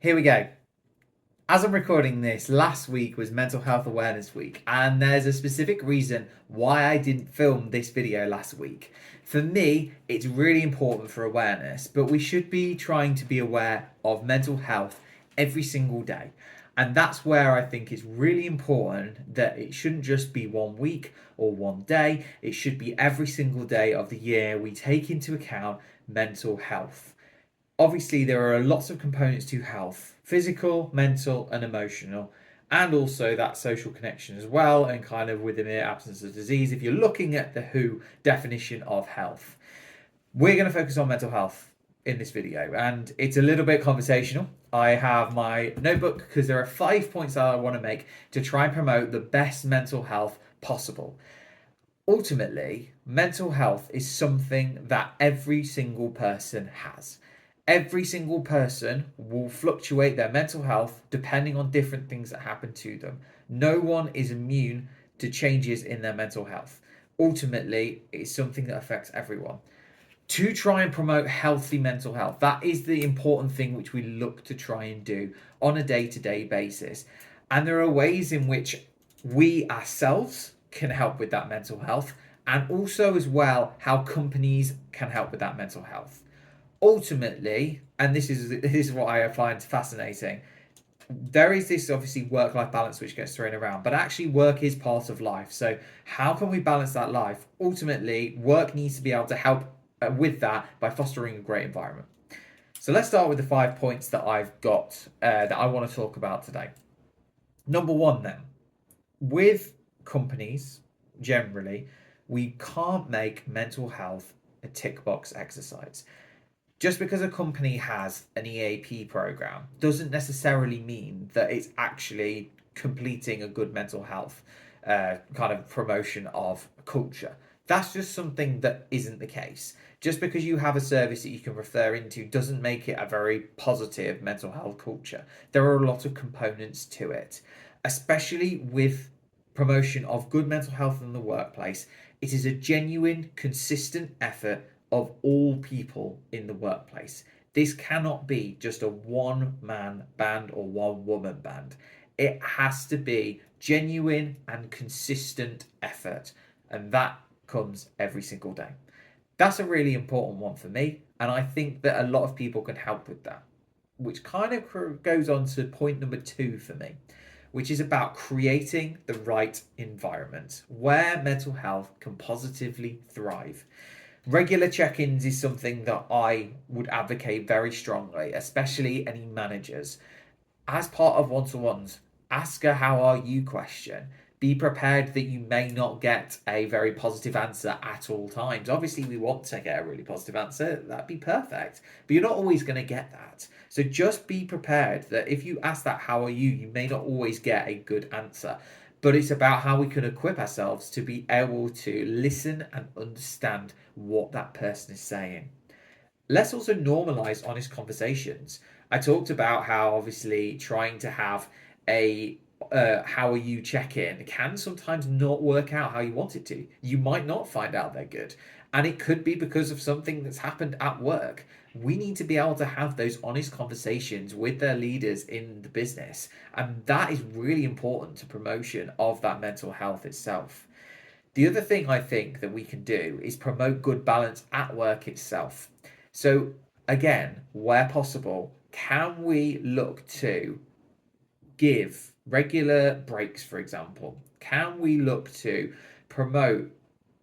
Here we go. As I'm recording this, last week was Mental Health Awareness Week, and there's a specific reason why I didn't film this video last week. For me, it's really important for awareness, but we should be trying to be aware of mental health every single day. And that's where I think it's really important that it shouldn't just be 1 week or 1 day, it should be every single day of the year we take into account mental health. Obviously, there are lots of components to health: physical, mental, and emotional, and also that social connection as well, and kind of within the absence of disease, if you're looking at the WHO definition of health. We're going to focus on mental health in this video, and it's a little bit conversational. I have my notebook because there are 5 points that I want to make to try and promote the best mental health possible. Ultimately, mental health is something that every single person has. Every single person will fluctuate their mental health depending on different things that happen to them. No one is immune to changes in their mental health. Ultimately, it's something that affects everyone. To try and promote healthy mental health, that is the important thing which we look to try and do on a day-to-day basis. And there are ways in which we ourselves can help with that mental health, and also as well how companies can help with that mental health. Ultimately, and this is what I find fascinating, there is this obviously work-life balance which gets thrown around, but actually work is part of life. So how can we balance that life? Ultimately, work needs to be able to help with that by fostering a great environment. So let's start with the 5 points that I've got that I want to talk about today. Number one, then, with companies generally, we can't make mental health a tick box exercise. Just because a company has an EAP program doesn't necessarily mean that it's actually completing a good mental health kind of promotion of culture. That's just something that isn't the case. Just because you have a service that you can refer into doesn't make it a very positive mental health culture. There are a lot of components to it, especially with promotion of good mental health in the workplace. It is a genuine, consistent effort of all people in the workplace. This cannot be just a one man band or one woman band. It has to be genuine and consistent effort, and that comes every single day. That's a really important one for me, and I think that a lot of people can help with that, which kind of goes on to point number two for me, which is about creating the right environment where mental health can positively thrive. Regular check-ins is something that I would advocate very strongly, especially any managers. As part of one-to-ones, ask a "how are you" question. Be prepared that you may not get a very positive answer at all times. Obviously, we want to get a really positive answer. That'd be perfect. But you're not always going to get that. So just be prepared that if you ask that "how are you," you may not always get a good answer. But it's about how we can equip ourselves to be able to listen and understand what that person is saying. Let's also normalize honest conversations. I talked about how obviously trying to have a how are you check in can sometimes not work out how you want it to. You might not find out they're good. And it could be because of something that's happened at work. We need to be able to have those honest conversations with their leaders in the business. And that is really important to promotion of that mental health itself. The other thing I think that we can do is promote good balance at work itself. So, again, where possible, can we look to give regular breaks, for example? Can we look to promote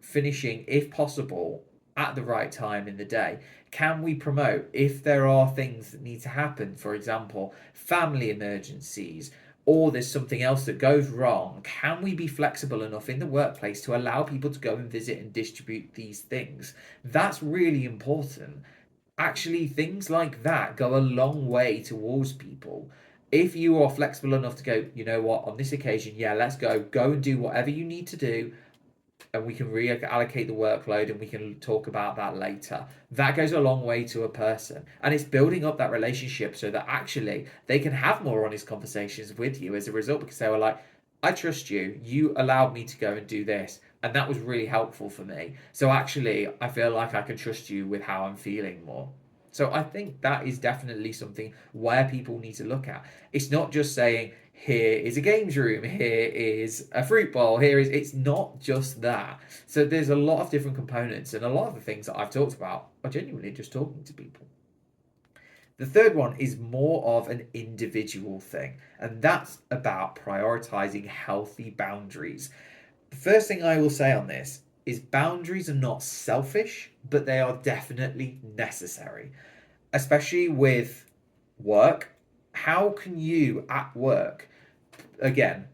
finishing, if possible, at the right time in the day? Can we promote if there are things that need to happen, for example, family emergencies, or there's something else that goes wrong? Can we be flexible enough in the workplace to allow people to go and visit and distribute these things? That's really important. Actually, things like that go a long way towards people. If you are flexible enough to go, you know what, on this occasion, yeah, let's go and do whatever you need to do, and we can reallocate the workload and we can talk about that later. That goes a long way to a person. And it's building up that relationship so that actually they can have more honest conversations with you as a result, because they were like, I trust you. You allowed me to go and do this. And that was really helpful for me. So actually, I feel like I can trust you with how I'm feeling more. So I think that is definitely something where people need to look at. It's not just saying, here is a games room, here is a fruit bowl, here is, it's not just that. So there's a lot of different components, and a lot of the things that I've talked about are genuinely just talking to people. The third one is more of an individual thing, and that's about prioritizing healthy boundaries. The first thing I will say on this is boundaries are not selfish, but they are definitely necessary, especially with work. How can you at work, again,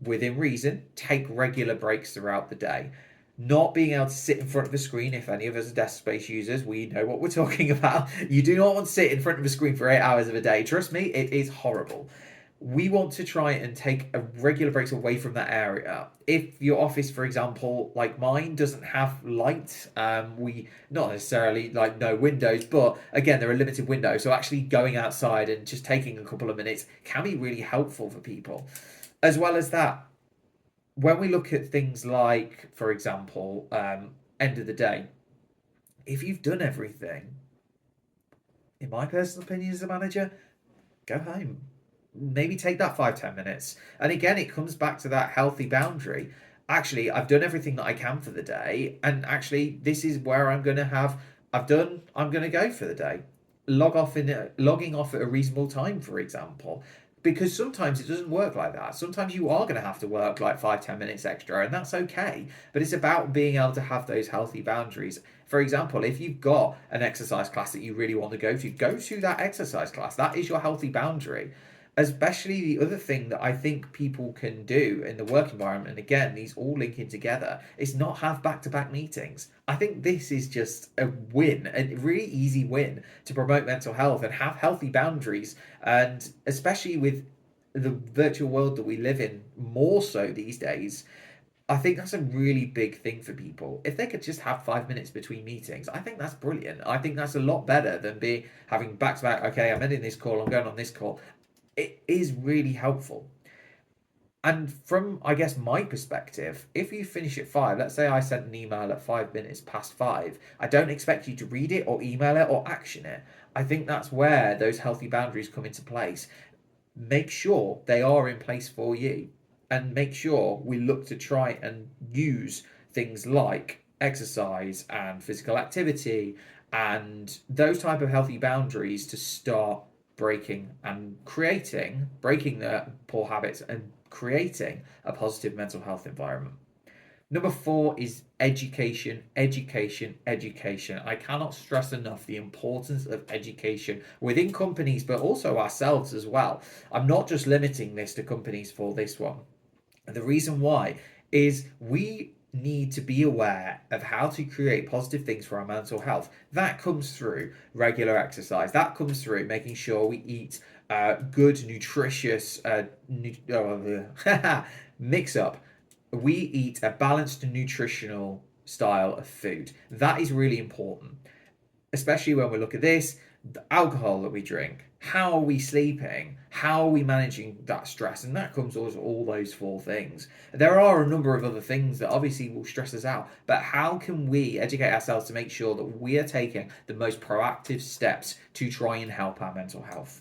within reason, take regular breaks throughout the day? Not being able to sit in front of a screen, if any of us are desk space users, we know what we're talking about. You do not want to sit in front of a screen for 8 hours of a day. Trust me, it is horrible. We want to try and take a regular breaks away from that area. If your office, for example, like mine, doesn't have light, we not necessarily like no windows, but again, there are limited windows. So actually going outside and just taking a couple of minutes can be really helpful for people. As well as that, when we look at things like, for example, end of the day, if you've done everything, in my personal opinion as a manager, go home. Maybe take that 5-10 minutes. And again, it comes back to that healthy boundary. Actually, I've done everything that I can for the day, and actually, this is where I'm going to have. I've done. I'm going to go for the day. Logging off at a reasonable time, for example, because sometimes it doesn't work like that. Sometimes you are going to have to work like 5-10 minutes extra, and that's okay. But it's about being able to have those healthy boundaries. For example, if you've got an exercise class that you really want to go to that exercise class. That is your healthy boundary. Especially the other thing that I think people can do in the work environment, and again, these all link in together, is not have back to back meetings. I think this is just a win, a really easy win to promote mental health and have healthy boundaries. And especially with the virtual world that we live in, more so these days, I think that's a really big thing for people. If they could just have 5 minutes between meetings, I think that's brilliant. I think that's a lot better than be having back to back. Okay, I'm ending this call. I'm going on this call. It is really helpful. And from, I guess, my perspective, if you finish at 5, let's say I sent an email at 5 minutes past 5, I don't expect you to read it or email it or action it. I think that's where those healthy boundaries come into place. Make sure they are in place for you, and make sure we look to try and use things like exercise and physical activity and those type of healthy boundaries to start breaking the poor habits and creating a positive mental health environment. Number 4 is education, education, education. I cannot stress enough the importance of education within companies, but also ourselves as well. I'm not just limiting this to companies for this one. And the reason why is we need to be aware of how to create positive things for our mental health. That comes through regular exercise. That comes through making sure we eat good, nutritious mix up. We eat a balanced nutritional style of food. That is really important, especially when we look at this, the alcohol that we drink, how are we sleeping, how are we managing that stress, and that comes with all those 4 things. There are a number of other things that obviously will stress us out, but how can we educate ourselves to make sure that we are taking the most proactive steps to try and help our mental health?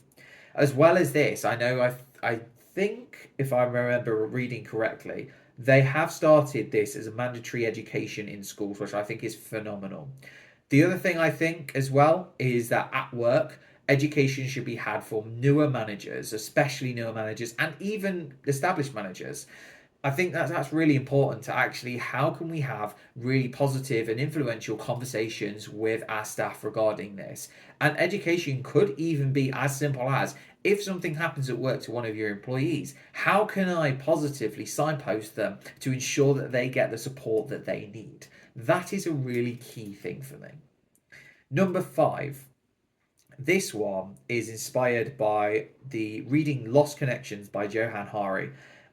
As well as this, I think if I remember reading correctly, they have started this as a mandatory education in schools, which I think is phenomenal. The other thing I think as well is that at work, education should be had for newer managers, especially newer managers, and even established managers. I think that's really important to actually how can we have really positive and influential conversations with our staff regarding this. And education could even be as simple as if something happens at work to one of your employees, how can I positively signpost them to ensure that they get the support that they need? That is a really key thing for me. Number 5, this one is inspired by the reading Lost Connections by Johan Hari.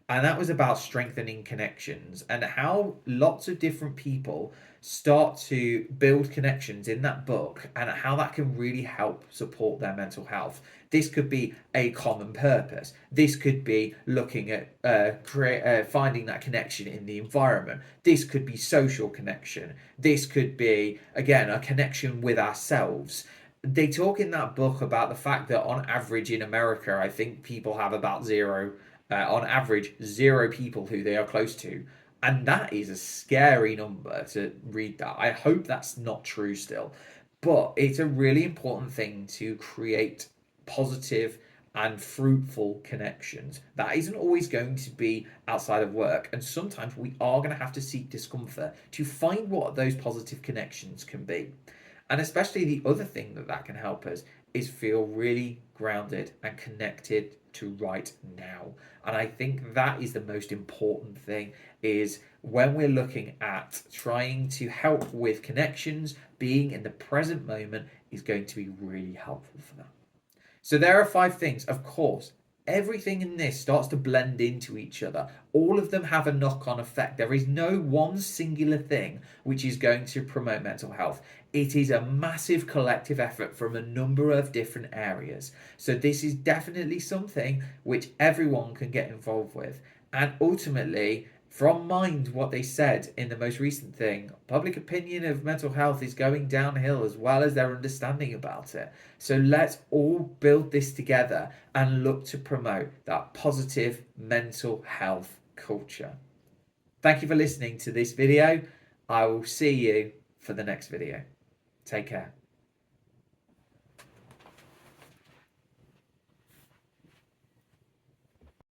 And that was about strengthening connections and how lots of different people start to build connections in that book and how that can really help support their mental health. This could be a common purpose. This could be looking at finding that connection in the environment. This could be social connection. This could be, again, a connection with ourselves. They talk in that book about the fact that on average in America, I think people have about on average, zero people who they are close to. And that is a scary number to read that. I hope that's not true still. But it's a really important thing to create positive and fruitful connections. That isn't always going to be outside of work. And sometimes we are going to have to seek discomfort to find what those positive connections can be. And especially the other thing that can help us is feel really grounded and connected to right now. And I think that is the most important thing is when we're looking at trying to help with connections, being in the present moment is going to be really helpful for that. So there are 5 things. Of course, everything in this starts to blend into each other. All of them have a knock on effect. There is no one singular thing which is going to promote mental health. It is a massive collective effort from a number of different areas. So, this is definitely something which everyone can get involved with. And ultimately, from mind what they said in the most recent thing, public opinion of mental health is going downhill as well as their understanding about it. So let's all build this together and look to promote that positive mental health culture. Thank you for listening to this video. I will see you for the next video. Take care.